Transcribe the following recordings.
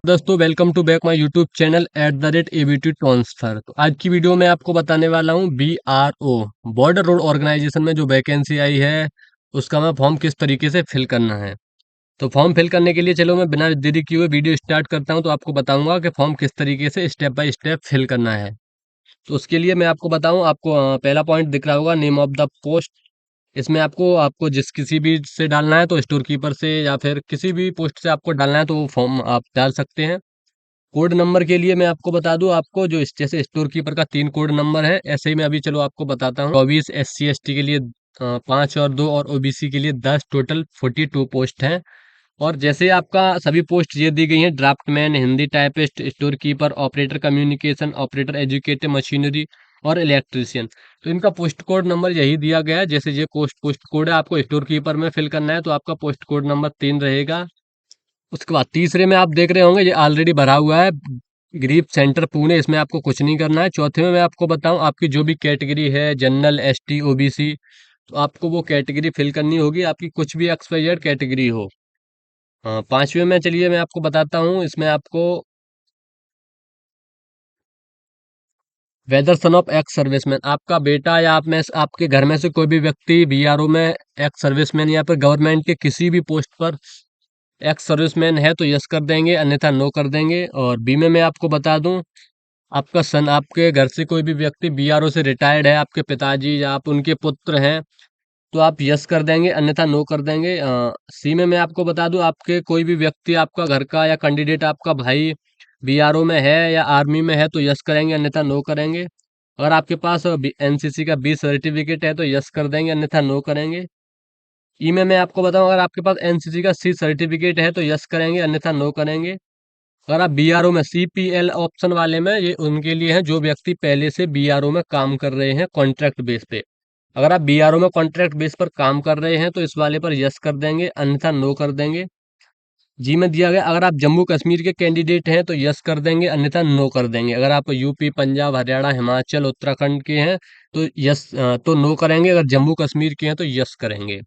दोस्तों welcome to back my YouTube channel @ABT transfer. तो आज की वीडियो में आपको बताने वाला हूँ BRO बॉर्डर रोड ऑर्गेनाइजेशन में जो वैकेंसी आई है उसका मैं फॉर्म किस तरीके से फिल करना है। तो फॉर्म फिल करने के लिए चलो मैं बिना देरी किए हुए वीडियो स्टार्ट करता हूँ। तो आपको बताऊंगा कि फॉर्म किस तरीके से स्टेप बाय स्टेप फिल करना है। तो उसके लिए मैं आपको बताऊं, आपको पहला पॉइंट दिख रहा होगा नेम ऑफ द पोस्ट। इसमें आपको आपको जिस किसी भी से डालना है तो स्टोर कीपर से या फिर किसी भी पोस्ट से आपको डालना है तो वो फॉर्म आप डाल सकते हैं। कोड नंबर के लिए मैं आपको बता दूं, आपको जो जैसे स्टोर कीपर का 3 कोड नंबर है, ऐसे ही मैं अभी चलो आपको बताता हूँ। 24 SC ST के लिए 5 और 2 और OBC के लिए 10, टोटल 42 पोस्ट हैं। और जैसे आपका सभी पोस्ट ये दी गई हैं, draftsman, Hindi typist, store keeper, operator communication, operator educative machinery और इलेक्ट्रीशियन। तो इनका पोस्ट कोड नंबर यही दिया गया है। जैसे ये पोस्ट कोड है, आपको स्टोर कीपर में फिल करना है तो आपका पोस्ट कोड नंबर 3 रहेगा। उसके बाद तीसरे में आप देख रहे होंगे ये ऑलरेडी भरा हुआ है, ग्रीप सेंटर पुणे, इसमें आपको कुछ नहीं करना है। चौथे में मैं आपको बताऊं, आपकी जो भी कैटेगरी है, जनरल, ST, OBC, तो आपको वो कैटेगरी फिल करनी होगी, आपकी कुछ भी XYZ कैटेगरी हो। हाँ, पांचवे में चलिए मैं आपको बताता हूँ, इसमें आपको whether son of ex serviceman, आपका बेटा या आप में आपके घर में से कोई भी व्यक्ति BRO में एक्स सर्विसमैन या फिर गवर्नमेंट के किसी भी पोस्ट पर एक्स सर्विसमैन है तो यस कर देंगे, अन्यथा नो कर देंगे। और बी में मैं आपको बता दूं, आपका सन, आपके घर से कोई भी व्यक्ति BRO से रिटायर्ड है, आपके पिताजी या आप उनके पुत्र हैं, तो आप यस कर देंगे, अन्यथा नो कर देंगे। सी में मैं आपको बता दूं, आपके कोई भी व्यक्ति, आपका घर का या कैंडिडेट आपका भाई BRO में है या आर्मी में है तो यस करेंगे, अन्यथा नो करेंगे। अगर आपके पास NCC का B सर्टिफिकेट है तो यस कर देंगे, अन्यथा नो करेंगे। ई में मैं आपको बताऊं, अगर आपके पास NCC का C सर्टिफिकेट है तो यस करेंगे, अन्यथा नो करेंगे। अगर आप BRO में CPL ऑप्शन वाले में, ये उनके लिए है जो व्यक्ति पहले से BRO में काम कर रहे हैं कॉन्ट्रैक्ट बेस पे। अगर आप BRO में कॉन्ट्रैक्ट बेस पर काम कर रहे हैं तो इस वाले पर यस कर देंगे, अन्यथा नो कर देंगे। जी में दिया गया, अगर आप जम्मू कश्मीर के कैंडिडेट हैं तो यस कर देंगे, अन्यथा नो कर देंगे। अगर आप यूपी, पंजाब, हरियाणा, हिमाचल, उत्तराखंड के हैं तो यस, तो नो करेंगे। अगर जम्मू कश्मीर के हैं तो यस करेंगे।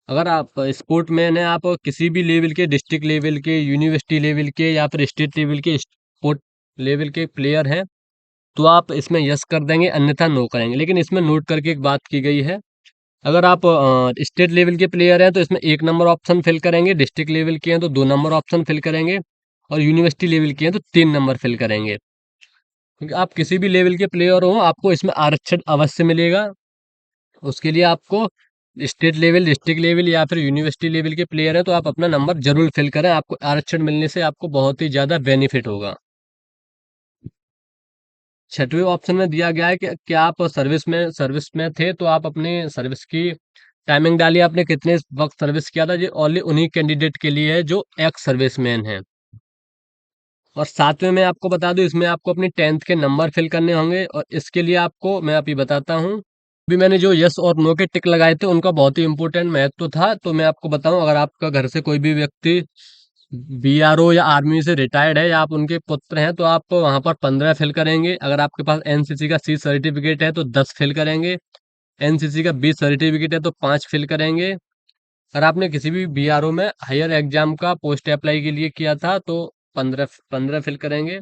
अगर आप स्पोर्ट मैन हैं, आप किसी भी लेवल के, डिस्ट्रिक्ट लेवल के, यूनिवर्सिटी लेवल के या फिर स्टेट लेवल के स्पोर्ट लेवल के प्लेयर हैं तो आप इसमें यस कर देंगे, अन्यथा नो करेंगे। लेकिन इसमें नोट करके एक बात की गई है, अगर आप स्टेट लेवल के प्लेयर हैं तो इसमें 1 नंबर ऑप्शन फिल करेंगे, डिस्ट्रिक्ट लेवल के हैं तो 2 नंबर ऑप्शन फिल करेंगे, और यूनिवर्सिटी लेवल के हैं तो 3 नंबर फिल करेंगे। क्योंकि आप किसी भी लेवल के प्लेयर हो, आपको इसमें आरक्षण अवश्य मिलेगा। उसके लिए आपको स्टेट लेवल, डिस्ट्रिक्ट लेवल या फिर यूनिवर्सिटी लेवल के प्लेयर हैं तो आप अपना नंबर जरूर फिल करें, आपको आरक्षण मिलने से आपको बहुत ही ज़्यादा बेनिफिट होगा। छठवें ऑप्शन में दिया गया है कि क्या आप सर्विस में थे तो आप अपने सर्विस की टाइमिंग डालिए, आपने कितने वक्त सर्विस किया था। ये ओनली उन्हीं कैंडिडेट के लिए है जो एक्स सर्विसमैन है। और सातवें में आपको बता दूं, इसमें आपको अपनी 10th के नंबर फिल करने होंगे, और इसके लिए आपको मैं अभी बताता हूँ। अभी मैंने जो यस और नो के टिक लगाए थे उनका बहुत ही इंपॉर्टेंट महत्व था, तो मैं आपको बताऊं, अगर आपका घर से कोई भी व्यक्ति BRO या आर्मी से रिटायर्ड है या आप उनके पुत्र हैं तो आप वहां पर 15 फिल करेंगे। अगर आपके पास NCC का C सर्टिफिकेट है तो 10 फिल करेंगे। NCC का B सर्टिफिकेट है तो 5 फिल करेंगे। अगर आपने किसी भी BRO में हायर एग्जाम का पोस्ट अप्लाई के लिए किया था तो 15 फिल करेंगे।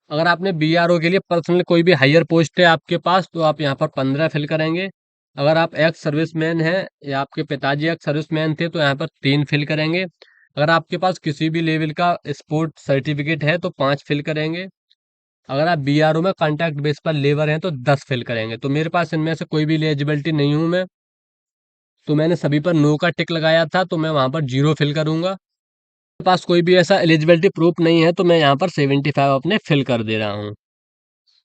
अगर आपने BRO के लिए पर्सनल कोई भी हायर पोस्ट है आपके पास तो आप यहाँ पर 15 फिल करेंगे। अगर आप एक्स सर्विसमैन हैं या आपके पिताजी एक्स सर्विसमैन थे तो यहाँ पर 3 फिल करेंगे। अगर आपके पास किसी भी लेवल का स्पोर्ट सर्टिफिकेट है तो 5 फिल करेंगे। अगर आप BRO में कॉन्ट्रैक्ट बेस पर लेबर हैं तो 10 फिल करेंगे। तो मेरे पास इनमें से कोई भी एलिजिबिलिटी नहीं हूँ मैं, तो मैंने सभी पर नो का टिक लगाया था तो मैं वहाँ पर 0 फिल करूंगा। मेरे पास कोई भी ऐसा एलिजिबिलिटी प्रूफ नहीं है तो मैं यहाँ पर 75 अपने फिल कर दे रहा हूँ।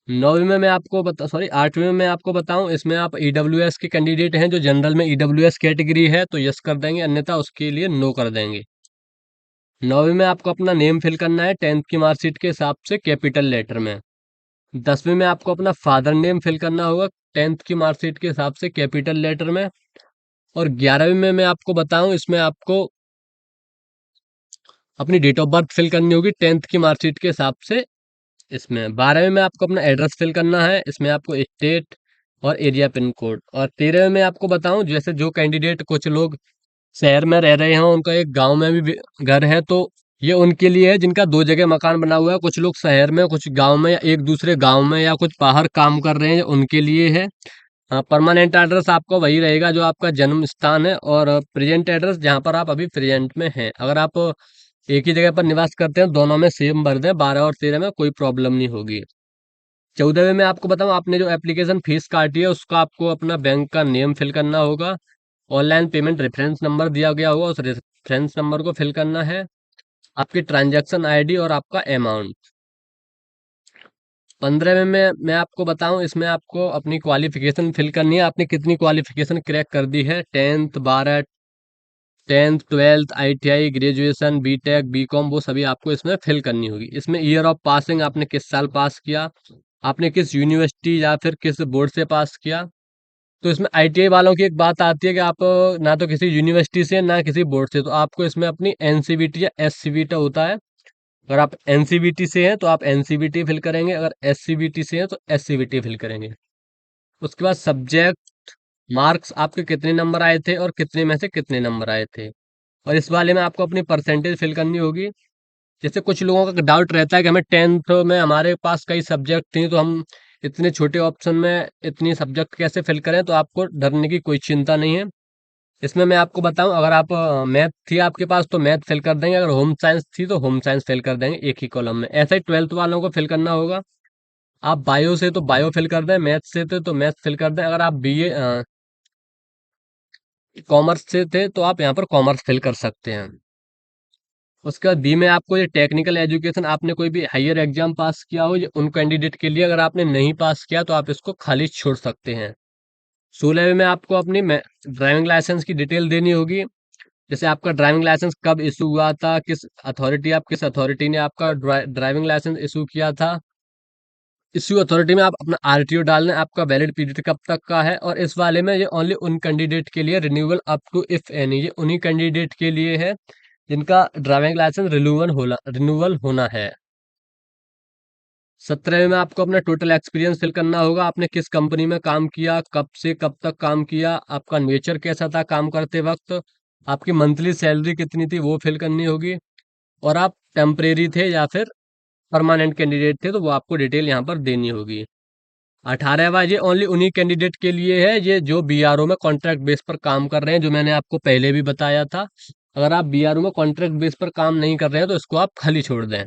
9वीं में मैं आपको बता सॉरी 8वीं में मैं आपको बताऊं, इसमें आप EWS के कैंडिडेट हैं, जो जनरल में EWS कैटेगरी है तो यस कर देंगे, अन्यथा उसके लिए नो कर देंगे। 9वीं में आपको अपना नेम फिल करना है 10th की मार्कशीट के हिसाब से कैपिटल लेटर में। 10वीं में आपको अपना फादर नेम फिल करना होगा 10th की मार्कशीट के हिसाब से कैपिटल लेटर में। और 11वीं में मैं आपको बताऊं, इसमें आपको अपनी डेट ऑफ बर्थ फिल करनी होगी 10th की मार्कशीट के हिसाब से। इसमें 12वें में आपको अपना एड्रेस फिल करना है, इसमें आपको स्टेट और एरिया पिन कोड। और 13वें में आपको बताऊं, जैसे जो कैंडिडेट, कुछ लोग शहर में रह रहे हैं, उनका एक गांव में भी घर है तो ये उनके लिए है जिनका दो जगह मकान बना हुआ है, कुछ लोग शहर में, कुछ गांव में, या एक दूसरे गांव में, या कुछ बाहर काम कर रहे हैं, उनके लिए है। हाँ, परमानेंट एड्रेस आपका वही रहेगा जो आपका जन्म स्थान है, और प्रेजेंट एड्रेस जहाँ पर आप अभी प्रेजेंट में हैं। अगर आप एक ही जगह पर निवास करते हैं, दोनों में सेम भर दें, 12 और 13 में कोई प्रॉब्लम नहीं होगी। 14वें में आपको बताऊं, आपने जो एप्लीकेशन फीस काटी है उसका आपको अपना बैंक का नेम फिल करना होगा। ऑनलाइन पेमेंट रेफरेंस नंबर दिया गया होगा, उस रेफरेंस नंबर को फिल करना है। आपकी ट्रांजैक्शन आईडी और आपका अमाउंट। 15वें में मैं आपको बताऊं, इसमें आपको अपनी क्वालिफिकेशन फिल करनी है। आपने कितनी क्वालिफिकेशन क्रैक कर दी है, 10th 12, 10th 12th, ITI, graduation, BTech, BCom, वो सभी आपको इसमें फिल करनी होगी। इसमें ईयर ऑफ पासिंग, आपने किस साल पास किया, आपने किस यूनिवर्सिटी या फिर किस बोर्ड से पास किया। तो इसमें ITI वालों की एक बात आती है कि आप ना तो किसी यूनिवर्सिटी से ना किसी बोर्ड से, तो आपको इसमें अपनी NCVT या SCVT होता है। अगर आप NCVT से हैं तो आप NCVT फिल करेंगे, अगर SCVT से हैं तो SCVT फिल करेंगे। उसके बाद सब्जेक्ट मार्क्स, आपके कितने नंबर आए थे और कितने में से कितने नंबर आए थे। और इस वाले में आपको अपनी परसेंटेज फिल करनी होगी। जैसे कुछ लोगों का डाउट रहता है कि हमें 10th में हमारे पास कई सब्जेक्ट थी, तो हम इतने छोटे ऑप्शन में इतनी सब्जेक्ट कैसे फिल करें, तो आपको डरने की कोई चिंता नहीं है। इसमें मैं आपको बताऊं, अगर आप मैथ थी आपके पास तो मैथ फिल कर देंगे, अगर होम साइंस थी तो होम साइंस फिल कर देंगे एक ही कॉलम में। ऐसा ही 12th वालों को फिल करना होगा। आप बायो से तो बायो फिल कर दें, मैथ से थे तो मैथ फिल कर दें, अगर आप BA कॉमर्स से थे तो आप यहाँ पर कॉमर्स फिल कर सकते हैं। उसके बाद बी में आपको ये टेक्निकल एजुकेशन, आपने कोई भी हायर एग्जाम पास किया हो, ये उन कैंडिडेट के लिए। अगर आपने नहीं पास किया तो आप इसको खाली छोड़ सकते हैं। 16वें में आपको अपनी ड्राइविंग लाइसेंस की डिटेल देनी होगी। जैसे आपका ड्राइविंग लाइसेंस कब इशू हुआ था, किस अथॉरिटी ने आपका ड्राइविंग लाइसेंस इशू किया था। इश्यू अथॉरिटी में आप अपना RTO डाल दें, आपका वैलिड पीरियड कब तक का है। और इस वाले में ये ओनली उन कैंडिडेट के लिए, renewal up to if any, ये उन्हीं कैंडिडेट के लिए है जिनका ड्राइविंग लाइसेंस रिन्यूअल होना है। 17वें में आपको अपना टोटल एक्सपीरियंस फिल करना होगा। आपने किस कंपनी में काम किया, कब से कब तक काम किया, आपका नेचर कैसा था काम करते वक्त, आपकी मंथली सैलरी कितनी थी वो फिल करनी होगी। और आप टेम्परेरी थे या फिर परमानेंट कैंडिडेट थे तो वो आपको डिटेल यहाँ पर देनी होगी। 18वां, ये ओनली उन्हीं कैंडिडेट के लिए है ये जो BRO में कॉन्ट्रैक्ट बेस पर काम कर रहे हैं, जो मैंने आपको पहले भी बताया था। अगर आप BRO में कॉन्ट्रैक्ट बेस पर काम नहीं कर रहे हैं तो इसको आप खाली छोड़ दें।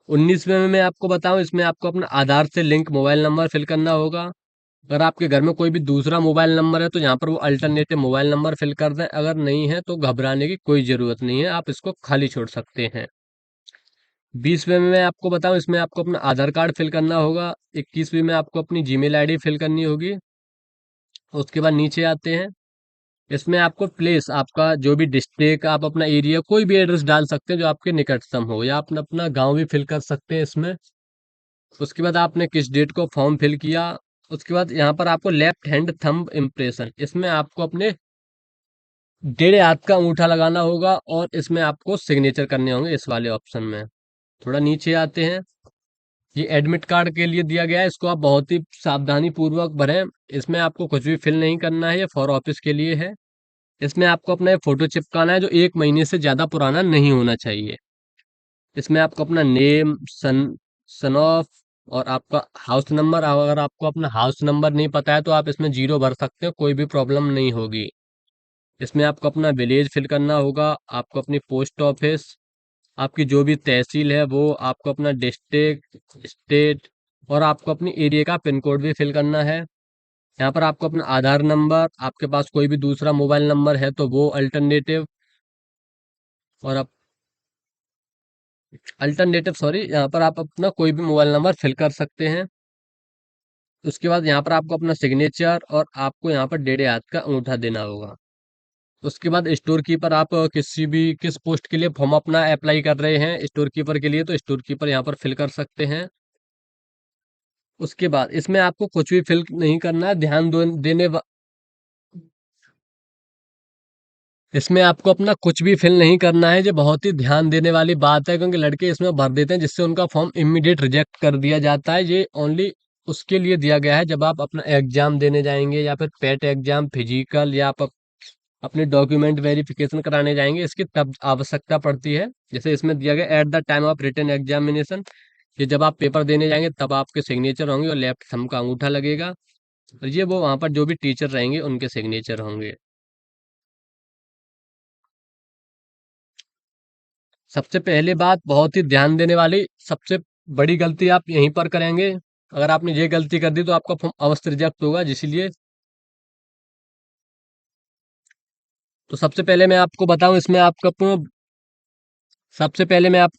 19वें में मैं आपको बताऊं, इसमें आपको अपना आधार से लिंक मोबाइल नंबर फिल करना होगा। अगर आपके घर में कोई भी दूसरा मोबाइल नंबर है तो यहाँ पर वो अल्टरनेटिव मोबाइल नंबर फिल कर दें, अगर नहीं है तो घबराने की कोई ज़रूरत नहीं है, आप इसको खाली छोड़ सकते हैं। 20वें में मैं आपको बताऊं, इसमें आपको अपना आधार कार्ड फिल करना होगा। 21वीं में आपको अपनी जीमेल आईडी फिल करनी होगी। उसके बाद नीचे आते हैं, इसमें आपको प्लेस, आपका जो भी डिस्ट्रिक्ट, आप अपना एरिया, कोई भी एड्रेस डाल सकते हैं जो आपके निकटतम हो, या आप अपना गांव भी फिल कर सकते हैं इसमें। उसके बाद आपने किस डेट को फॉर्म फिल किया। उसके बाद यहाँ पर आपको लेफ्ट हैंड थंब इम्प्रेशन, इसमें आपको अपने डेढ़ हाथ का अंगूठा लगाना होगा, और इसमें आपको सिग्नेचर करने होंगे इस वाले ऑप्शन में। थोड़ा नीचे आते हैं, ये एडमिट कार्ड के लिए दिया गया है, इसको आप बहुत ही सावधानी पूर्वक भरें। इसमें आपको कुछ भी फिल नहीं करना है, ये फॉर ऑफिस के लिए है। इसमें आपको अपना फोटो चिपकाना है जो 1 महीने से ज्यादा पुराना नहीं होना चाहिए। इसमें आपको अपना नेम, सन ऑफ, और आपका हाउस नंबर, अगर आपको अपना हाउस नंबर नहीं पता है तो आप इसमें 0 भर सकते हो, कोई भी प्रॉब्लम नहीं होगी। इसमें आपको अपना विलेज फिल करना होगा, आपको अपनी पोस्ट ऑफिस, आपकी जो भी तहसील है वो, आपको अपना डिस्ट्रिक्ट, स्टेट, और आपको अपनी एरिया का पिन कोड भी फिल करना है। यहाँ पर आपको अपना आधार नंबर, आपके पास कोई भी दूसरा मोबाइल नंबर है तो वो अल्टरनेटिव, और आप अल्टरनेटिव सॉरी, यहाँ पर आप अपना कोई भी मोबाइल नंबर फिल कर सकते हैं। उसके बाद यहाँ पर आपको अपना सिग्नेचर, और आपको यहाँ पर डेढ़ हाथ का अंगूठा देना होगा। उसके बाद स्टोर कीपर, आप किस पोस्ट के लिए फॉर्म अपना अप्लाई कर रहे हैं स्टोर कीपर के लिए, तो स्टोर कीपर यहाँ पर फिल कर सकते हैं। उसके बाद इसमें आपको कुछ भी फिल नहीं करना है, इसमें आपको अपना कुछ भी फिल नहीं करना है। ये बहुत ही ध्यान देने वाली बात है, क्योंकि लड़के इसमें भर देते हैं जिससे उनका फॉर्म इमीडिएट रिजेक्ट कर दिया जाता है। ये ओनली उसके लिए दिया गया है जब आप अपना एग्जाम देने जाएंगे, या फिर पेट एग्जाम, फिजिकल, या आप अपनी डॉक्यूमेंट वेरिफिकेशन कराने जाएंगे, इसकी तब आवश्यकता पड़ती है। जैसे इसमें दिया गया at the time of written examination, ये जब आप पेपर देने जाएंगे तब आपके सिग्नेचर होंगे और लेफ्ट थंब का अंगूठा लगेगा। और ये वो वहां पर जो भी टीचर रहेंगे उनके सिग्नेचर होंगे। सबसे पहले बात, बहुत ही ध्यान देने वाली सबसे बड़ी गलती आप यहीं पर करेंगे। अगर आपने ये गलती कर दी तो आपका फॉर्म अवश्य रिजेक्ट होगा, जिसलिए तो सबसे पहले मैं आपको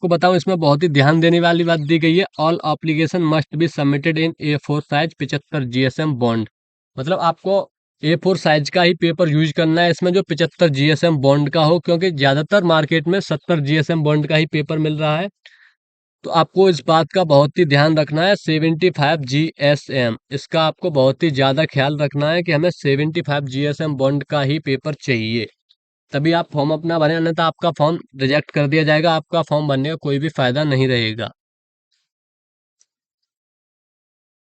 बताऊं, इसमें बहुत ही ध्यान देने वाली बात दी गई है। All application must be submitted in A4 size 75 GSM bond. मतलब आपको A4 साइज का ही पेपर यूज करना है इसमें, जो 75 GSM बॉन्ड का हो, क्योंकि ज्यादातर मार्केट में 70 GSM बॉन्ड का ही पेपर मिल रहा है। तो आपको इस बात का बहुत ही ध्यान रखना है। 75 GSM, इसका आपको बहुत ही ज्यादा ख्याल रखना है कि हमें 75 GSM बॉन्ड का ही पेपर चाहिए, तभी आप फॉर्म अपना भरें, अन्यथा आपका फॉर्म रिजेक्ट कर दिया जाएगा। आपका फॉर्म भरने का कोई भी फायदा नहीं रहेगा।